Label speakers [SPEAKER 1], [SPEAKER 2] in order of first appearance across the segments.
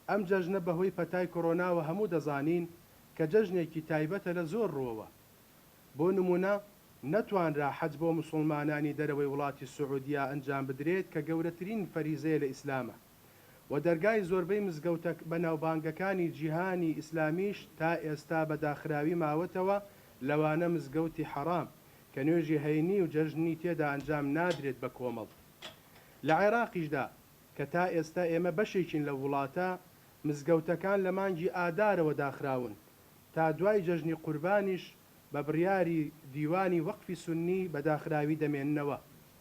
[SPEAKER 1] ئەم جەژنە بەهۆی پەتای کۆرۆناوە هەموو دەزانین کە جەژنێکی تایبەتە لە زۆر ڕۆوە. بۆ نمونە نەتوانرا حەج بۆ موسڵمانانی دەرەوەی وڵاتی سعودیا ئەنجام بدرێت کە گەورەترین فەریزەیە لە ئیسلامە و دەرگای زۆربەی مزگەوتە بەناوبانگەکانی جیهانی ئیسلامیش تا ئێستا بەداخراوی ماوەتەوە، لەوانە مزگەوتی حەرام کە نوێژی هەینی و جەژنی تێدا ئەنجام نادرێت بە کۆمەڵ. لە عێراقیشدا کە تا ئێستا ئێمە بەشێکین لە وڵاتە، مزگەوتەکان لە مانگی ئادارەوە داخراون تا دوای جەژنی قوربانیش بە بڕیاری دیوانی وەقفی سونی بەداخراوی دەمێننەوە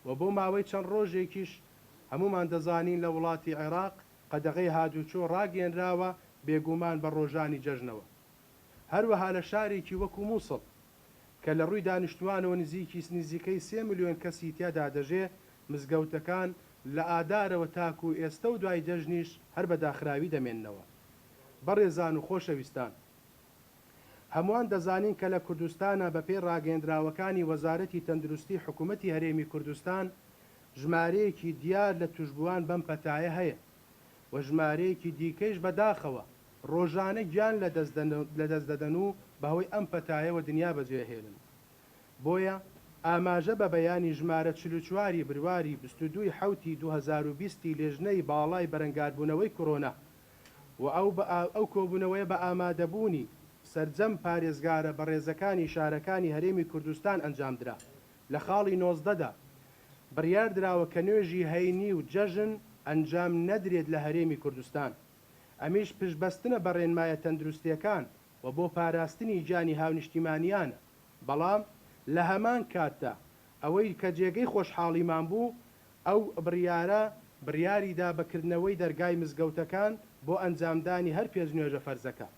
[SPEAKER 1] و بۆ ماوەی چەند ڕۆژێکیش هەمومان دەزانین لە وڵاتی عێراق قەدەغەی هاتوچۆ ڕاگەێنراوە بێگومان بە ڕۆژانی جەژنەوە. هەروەها لە شارێکی وەکو مووسڵ کە لە ڕووی دانیشتوانەوە نزیکەی 3 ملیۆن کەسی تیادا دەژێ، مزگەوتەکان لە ئادارەوە تاکو ئێستا و دوای جەژنیش هەر بەداخراوی دەمێننەوە. بەڕێزان و خۆشەویستان، هەمووان دەزانین کە لە کوردستانە بەپێی ڕاگەیەندراوەکانی وەزارەتی تەندروستی حکوومەتی هەرێمی کوردستان ژمارەیەکی دیار لە توشبووان بەم پەتایە هەیە و ژمارەیەکی دیکەیش بەداخەوە ڕۆژانە گیان لەدەست دەدەن و بەهۆی ئەم پەتایەوە دنیا بەجێهێنن. بۆیە ئاماژە بە بەیانی ژمارە 44 برواری 22 حوتی 2020 لێژنەی باڵای بەرەنگاربوونەوەی کۆرۆنا و ئەو کۆبوونەوەی بە ئامادەبوونی سەرجەم پارێزگارە بە ڕێزەکانی شارەکانی هەرێمی کوردستان ئەنجامدرا. لە خاڵی 19دا بڕیار دراوە کە نوێژی هەینی و جەژن ئەنجام نەدرێت لە هەرێمی کوردستان. ئەمیش پشتبەستنە بە ڕێنمایە تەندروستیەکان و بۆ پاراستنی گیانی هاونیشتیمانیانە. بەڵام لە هەمان کاتدا ئەوەی کە جێگەی خۆشحاڵیمان بوو، ئەو بڕیاریدا بەکردنەوەی دەرگای مزگەوتەکان بۆ ئەنجامدانی هەر پێشنوێژە فەرزەکە.